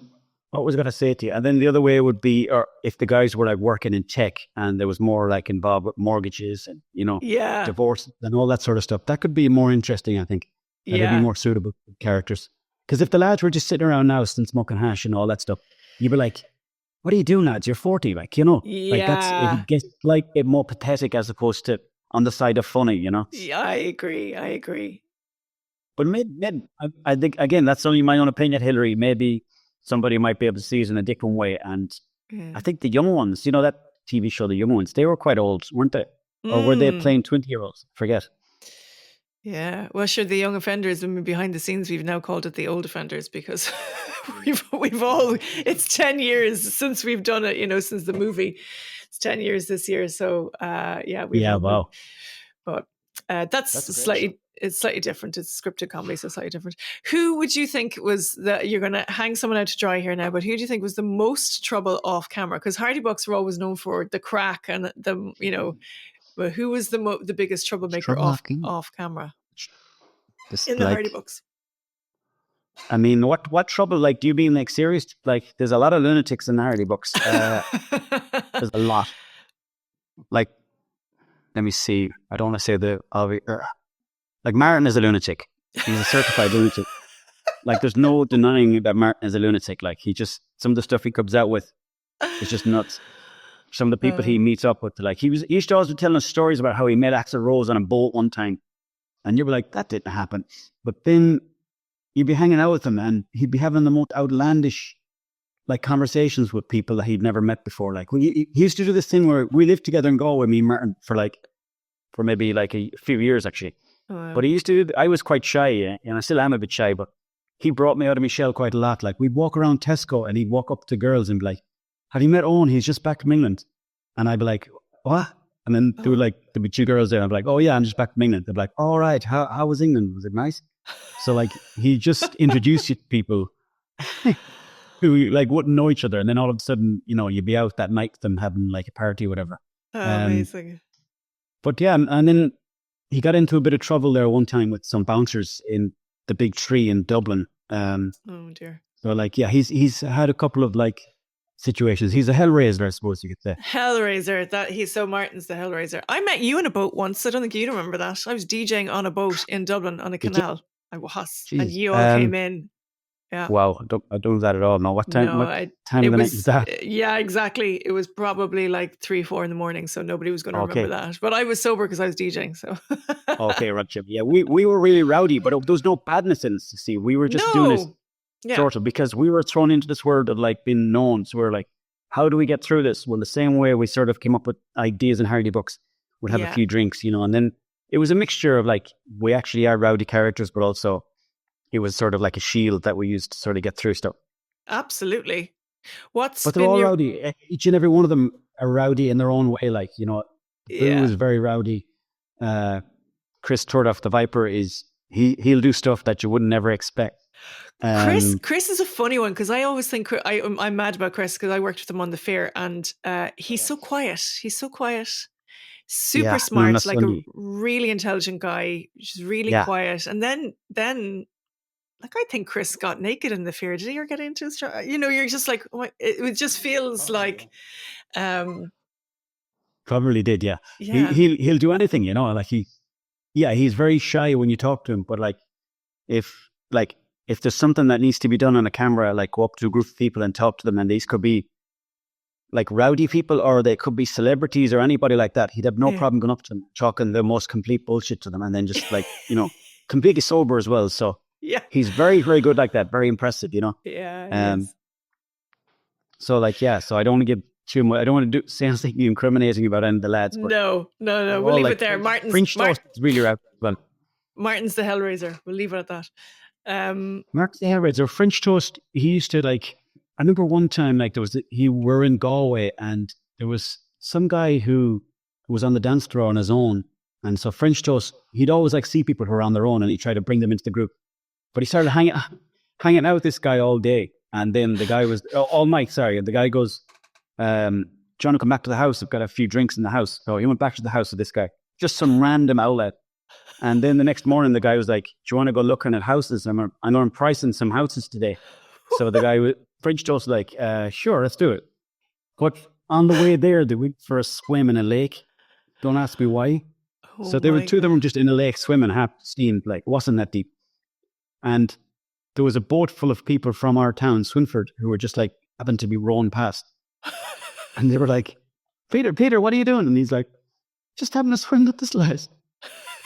What was I going to say to you? And then the other way would be, or if the guys were like working in tech and there was more like involved with mortgages and, you know, Yeah. divorce and all that sort of stuff, that could be more interesting, I think. That'd be more suitable for characters. Because if the lads were just sitting around now and smoking hash and all that stuff, you'd be like, what are you doing, lads? You're 40, like, you know? Like it gets like a more pathetic as opposed to on the side of funny, you know? Yeah, I agree. But maybe I think, again, that's only my own opinion, Hillary. Maybe somebody might be able to see it in a different way. And I think the young ones, you know, that TV show, The Young Ones, they were quite old, weren't they? Or were they playing 20-year-olds? Forget. Yeah. Well, sure, the young offenders, I mean, behind the scenes, we've now called it the old offenders because we've all, it's 10 years since we've done it, you know, since the movie. It's 10 years this year. So, yeah. Wow. But that's slightly, it's slightly different. It's scripted comedy, so slightly different. Who would you think was you're going to hang someone out to dry here now, but who do you think was the most trouble off camera? Because Hardy Bucks were always known for the crack and the, you know, but who was the biggest troublemaker off camera in the Hardy Bucks? I mean, what trouble? Like, do you mean like serious? Like, there's a lot of lunatics in the Hardy books. There's a lot. Like, let me see. I don't want to say like Martin is a lunatic. He's a certified lunatic. Like, there's no denying that Martin is a lunatic. Like, some of the stuff he comes out with is just nuts. Some of the people he meets up with, like, he used to always be telling us stories about how he met Axl Rose on a boat one time. And you'd be like, that didn't happen. But then you'd be hanging out with him and he'd be having the most outlandish, like, conversations with people that he'd never met before. Like, he used to do this thing where we lived together in Galway, me and Martin, for maybe like a few years, actually. Oh, wow. But I was quite shy, and I still am a bit shy, but he brought me out of my shell quite a lot. Like, we'd walk around Tesco and he'd walk up to girls and be like, have you met Owen? He's just back from England. And I'd be like, what? And then there'd be two girls there. And I'd be like, oh yeah, I'm just back from England. They'd be like, all right, how was England? Was it nice? So like, he just introduced you to people who like wouldn't know each other. And then all of a sudden, you'd be out that night with them having like a party or whatever. Oh, amazing. But yeah, and then he got into a bit of trouble there one time with some bouncers in the Big Tree in Dublin. Oh dear. So like, yeah, he's had a couple of like situations. He's a hellraiser, I suppose you could say. Hellraiser. So Martin's the Hellraiser. I met you in a boat once. I don't think you remember that. I was DJing on a boat in Dublin on a canal. I was. Jeez. And you all came in. Yeah. Wow, I don't do that at all. No, what time of the night was that? Yeah, exactly. It was probably like 3-4 in the morning, so nobody was going to remember that. But I was sober because I was DJing. So. Okay, right, Jim. Yeah, we were really rowdy, but there was no badness in us. To see, we were just doing this sort of because we were thrown into this world of like being known. So we're like, how do we get through this? Well, the same way we sort of came up with ideas in Hardy books, would have a few drinks, and then it was a mixture of like we actually are rowdy characters, but also. It was sort of like a shield that we used to sort of get through stuff. Absolutely. But they're all rowdy. Each and every one of them are rowdy in their own way. Like, Boo is very rowdy. Chris Turdoff, the Viper, he'll do stuff that you would never expect. Chris is a funny one because I always think I'm mad about Chris because I worked with him on the fair and he's so quiet. He's so quiet. Super smart, like a really intelligent guy, just really quiet. And then like, I think Chris got naked in the fair. Did he ever get into his? You're just like, it just feels like. Probably did, yeah. He'll do anything, like he's very shy when you talk to him. But like, if there's something that needs to be done on a camera, like go up to a group of people and talk to them, and these could be like rowdy people, or they could be celebrities or anybody like that. He'd have no problem going up to them, talking the most complete bullshit to them, and then just like completely sober as well. So. Yeah, he's very, very good like that. Very impressive, Yeah. So like, so I don't want to give too much. I don't want to say anything incriminating about any of the lads. But no. We'll leave it there. French Toast is really out. Well, Martin's the Hellraiser. We'll leave it at that. Mark's the Hellraiser. French Toast. He used to like. I remember one time like we were in Galway and there was some guy who was on the dance floor on his own, and so French Toast. He'd always like see people who were on their own, and he'd try to bring them into the group. But he started hanging out with this guy all day. And then the guy was, all night, sorry. And the guy goes, John will come back to the house. I've got a few drinks in the house. So he went back to the house with this guy. Just some random outlet. And then the next morning, the guy was like, do you want to go looking at houses? I'm pricing some houses today. So the guy, French Toast, like, sure, let's do it. But on the way there, they went for a swim in a lake. Don't ask me why. So there were two of them just in a lake swimming, half steamed, like, it wasn't that deep. And there was a boat full of people from our town, Swinford, who were just like, happened to be rowing past. And they were like, Peter, what are you doing? And he's like, just having a swim with this lad.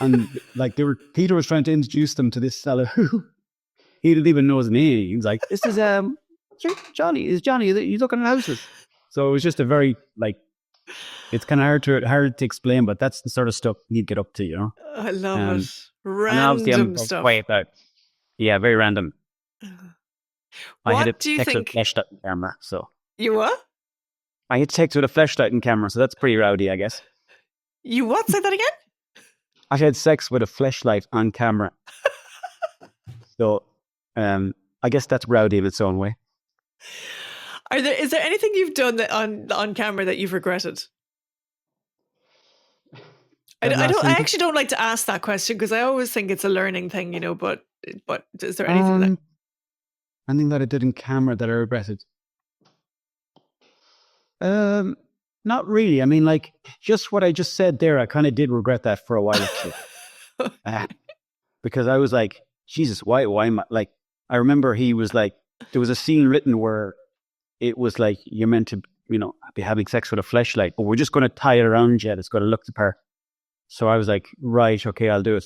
And like Peter was trying to introduce them to this fella who he didn't even know his name. He was like, this is Johnny. Is Johnny? He's looking at houses. So it was just a very like, it's kind of hard to explain, but that's the sort of stuff he'd get up to, I love it. Random stuff. Quite about. Yeah, very random. I had a do you text think? With a flashlight in camera, so. You what? I had text with a flashlight in camera, so that's pretty rowdy, I guess. You what? Say that again? I had sex with a flashlight on camera. So, I guess that's rowdy in its own way. Is there anything you've done that on camera that you've regretted? I actually don't like to ask that question because I always think it's a learning thing, but is there anything that Anything that I did in camera that I regretted? Not really. I mean, like, just what I just said there, I kind of did regret that for a while, actually. Because I was like, Jesus, why am I, like, I remember he was like, there was a scene written where it was like, you're meant to, be having sex with a fleshlight, but we're just going to tie it around you. It's going to look the part. So I was like, right, okay, I'll do it.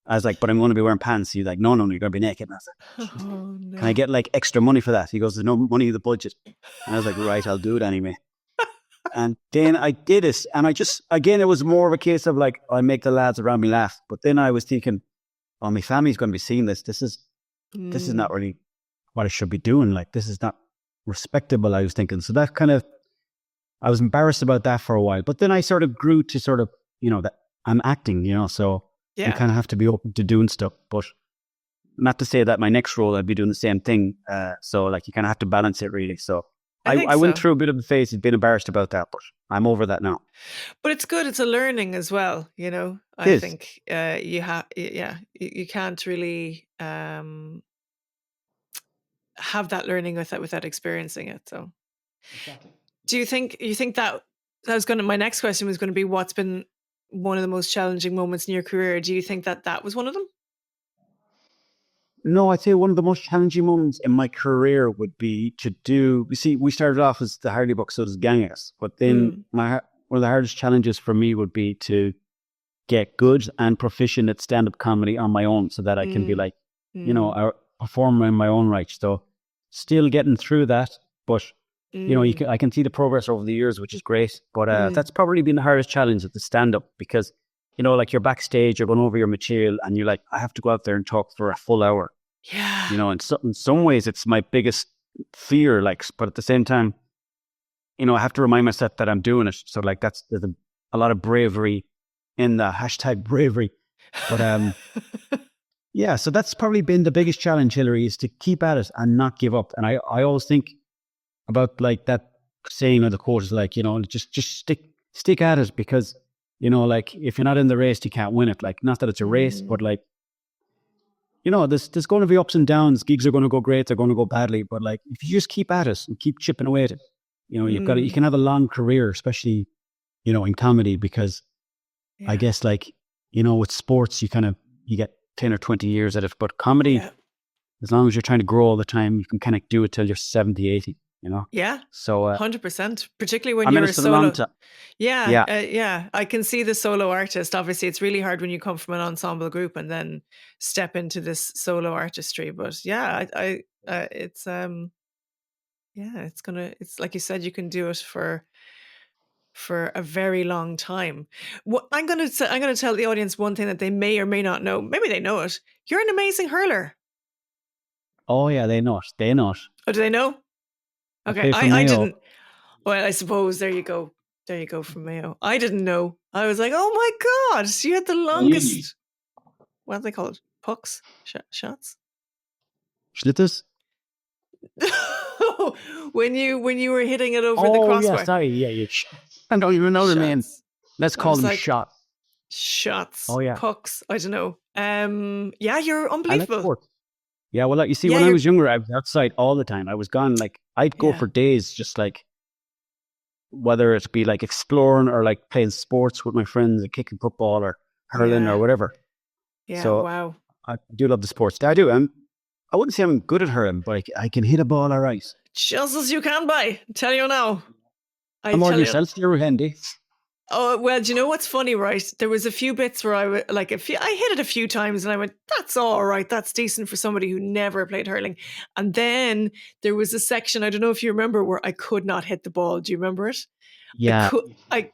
I was like, but I'm going to be wearing pants. He's like, no, you're going to be naked. And I was like, Oh, no. can I get like extra money for that? He goes, there's no money in the budget. And I was like, right, I'll do it anyway. And then I did it. And I just, again, it was more of a case of like, I make the lads around me laugh. But then I was thinking, oh, my family's going to be seeing this. This is not really what I should be doing. Like, this is not respectable, I was thinking. So that kind of, I was embarrassed about that for a while. But then I sort of grew to sort of, that I'm acting, so Yeah. you kind of have to be open to doing stuff. But not to say that my next role I'd be doing the same thing. So like you kind of have to balance it really. So I went through a bit of a phase of being embarrassed about that, but I'm over that now. But it's good. It's a learning as well, I think you can't really have that learning without experiencing it. So Exactly. do you think that my next question was going to be, what's been one of the most challenging moments in your career? Do you think that was one of them? No, I'd say one of the most challenging moments in my career would be to do, you see, we started off as the Hardy Buck, so does Gangas. But then one of the hardest challenges for me would be to get good and proficient at stand-up comedy on my own so that I can be like, a performer in my own right. So still getting through that, but I can see the progress over the years, which is great. But that's probably been the hardest challenge at the stand-up because, like you're backstage, you're going over your material and you're like, I have to go out there and talk for a full hour. Yeah. In some ways it's my biggest fear, like, but at the same time, I have to remind myself that I'm doing it. So like there's a lot of bravery in the hashtag bravery. But yeah, so that's probably been the biggest challenge, Hillary, is to keep at it and not give up. And I always think about like that saying or the quote is like, just stick at it because, like if you're not in the race, you can't win it. Like, not that it's a race, but like, there's going to be ups and downs. Gigs are going to go great. They're going to go badly. But like, if you just keep at it and keep chipping away at it, you can have a long career, especially, in comedy, because I guess like, with sports, you get 10 or 20 years at it. But comedy, as long as you're trying to grow all the time, you can kind of do it till you're 70, 80, Yeah. So 100%, particularly when you're a solo. Yeah. I can see the solo artist. Obviously, it's really hard when you come from an ensemble group and then step into this solo artistry. But yeah, it's it's like you said, you can do it for a very long time. What I'm going to tell the audience one thing that they may or may not know. Maybe they know it. You're an amazing hurler. Oh yeah, they know it. Oh, do they know? Okay, I didn't. Well, I suppose there you go from Mayo. I didn't know. I was like, oh my God, you had the longest. What are they called? Pucks? Shots? Schlitters? when you were hitting it over the crossbar. Yeah, sorry. Yeah, I don't even know the name. Let's call them shots. Shots. Oh yeah. Pucks. I don't know. Yeah, you're unbelievable. Yeah, well, you see, when I was younger, I was outside all the time. I was gone, like, I'd go for days, just like, whether it be like exploring or like playing sports with my friends, like kicking football or hurling or whatever. Yeah, so wow. I do love the sports. I do. I wouldn't say I'm good at hurling, but I can hit a ball all right. Just as you can by. Tell you now. I'm on yourself, you're handy. Oh, well, do you know what's funny, right? There was a few bits where I hit it a few times and I went, that's all right. That's decent for somebody who never played hurling. And then there was a section, I don't know if you remember, where I could not hit the ball. Do you remember it? Yeah. I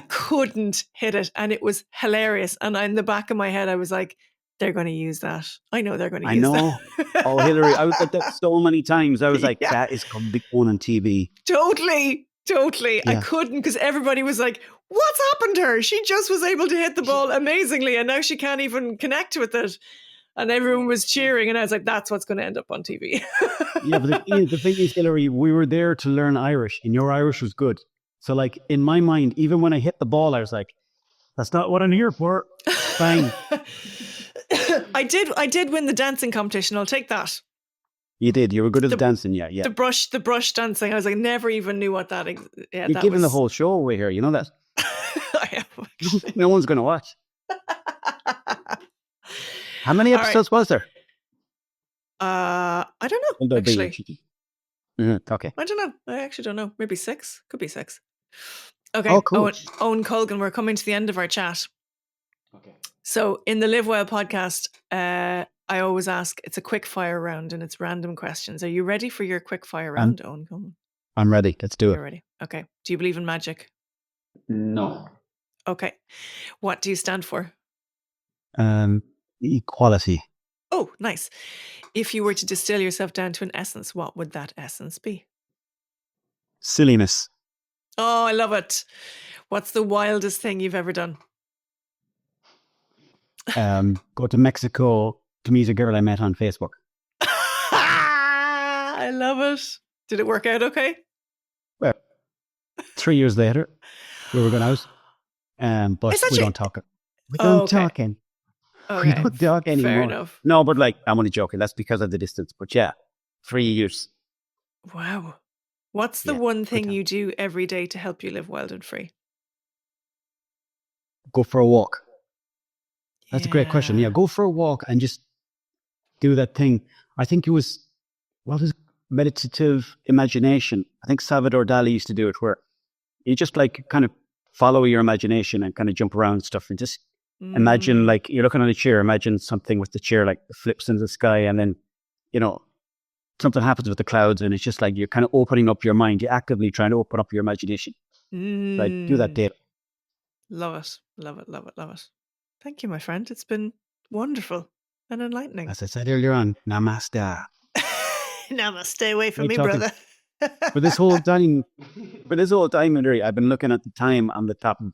couldn't hit it and it was hilarious. And in the back of my head, I was like, they're going to use that. I know they're going to use that. Oh, Hillary, I was like that so many times. I was like, that is going to be on TV. Totally. Yeah. I couldn't because everybody was like, what's happened to her? She just was able to hit the ball amazingly and now she can't even connect with it. And everyone was cheering and I was like, that's what's going to end up on TV. Yeah, but the thing is, Hillary, we were there to learn Irish and your Irish was good. So like in my mind, even when I hit the ball, I was like, that's not what I'm here for. Fine. I did win the dancing competition. I'll take that. You did. You were good at the dancing. Yeah. The brush dancing. I was like, never even knew what that. You're giving the whole show away here. You know that. I am. No one's going to watch. How many episodes was there? I don't know. Actually, okay. I don't know. I actually don't know. Maybe 6. Could be 6. Okay. Oh, cool. Owen Colgan, we're coming to the end of our chat. Okay. So in the Live Well podcast, I always ask, it's a quick fire round and it's random questions. Are you ready for your quick fire round, Owen Colgan? I'm ready. Let's do it. You're ready. Okay. Do you believe in magic? No. Okay. What do you stand for? Equality. Oh, nice. If you were to distill yourself down to an essence, what would that essence be? Silliness. Oh, I love it. What's the wildest thing you've ever done? Go to Mexico to meet a girl I met on Facebook. I love it. Did it work out okay? Well, 3 years later, we were going out, but we don't talk. We don't talk. Okay. We don't talk anymore. Fair enough. No, but like, I'm only joking. That's because of the distance. But yeah, 3 years. Wow. What's the one thing you do every day to help you live wild and free? Go for a walk. That's a great question. Yeah, go for a walk and just do that thing. I think it was, what is meditative imagination? I think Salvador Dali used to do it, where you just like kind of follow your imagination and kind of jump around and stuff and just imagine like you're looking on a chair, imagine something with the chair like flips into the sky, and then, you know, something happens with the clouds, and it's just like you're kind of opening up your mind. You're actively trying to open up your imagination. So I do that daily. Love it. Love it. Love it. Love it. Thank you, my friend. It's been wonderful and enlightening. As I said earlier on, namaste. Namaste away from me, brother. For this whole time, Larry, I've been looking at the time on the top of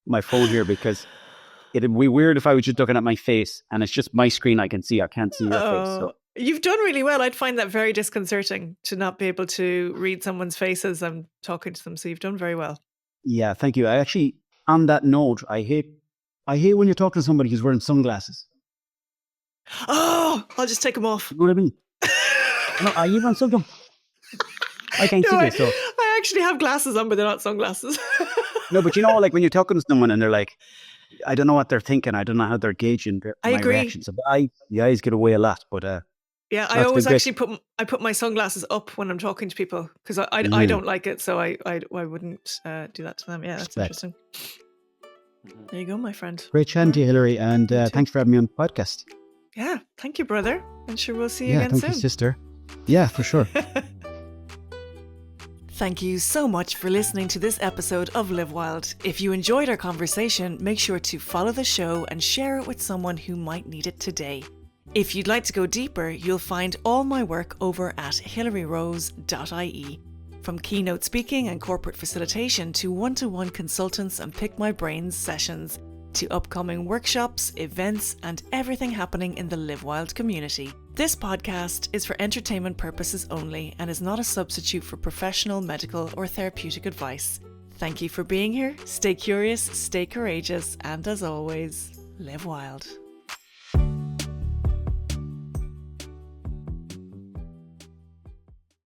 my phone here, because it'd be weird if I was just looking at my face and it's just my screen I can see. I can't see your face. So. You've done really well. I'd find that very disconcerting to not be able to read someone's face as I'm talking to them. So you've done very well. Yeah, thank you. I actually, on that note, I hate when you're talking to somebody who's wearing sunglasses. Oh, I'll just take them off. You know what I mean? No, are you wearing something? I can't see it. So I actually have glasses on, but they're not sunglasses. No, but you know, like when you're talking to someone and they're like, I don't know what they're thinking. I don't know how they're gauging my reactions. The eyes get away a lot, but yeah, I always actually put my sunglasses up when I'm talking to people, because I don't like it, so I wouldn't do that to them. Yeah, that's interesting. There you go, my friend. Great chatting to you, Hilary, and thanks for having me on the podcast. Yeah, thank you, brother. And sure, we'll see you again soon. Thank you, sister. Yeah, for sure. Thank you so much for listening to this episode of Live Wild. If you enjoyed our conversation, make sure to follow the show and share it with someone who might need it today. If you'd like to go deeper, you'll find all my work over at hillaryrose.ie. From keynote speaking and corporate facilitation to one-to-one consultants and pick my brains sessions, to upcoming workshops, events, and everything happening in the Live Wild community. This podcast is for entertainment purposes only and is not a substitute for professional, medical, or therapeutic advice. Thank you for being here. Stay curious, stay courageous, and as always, live wild.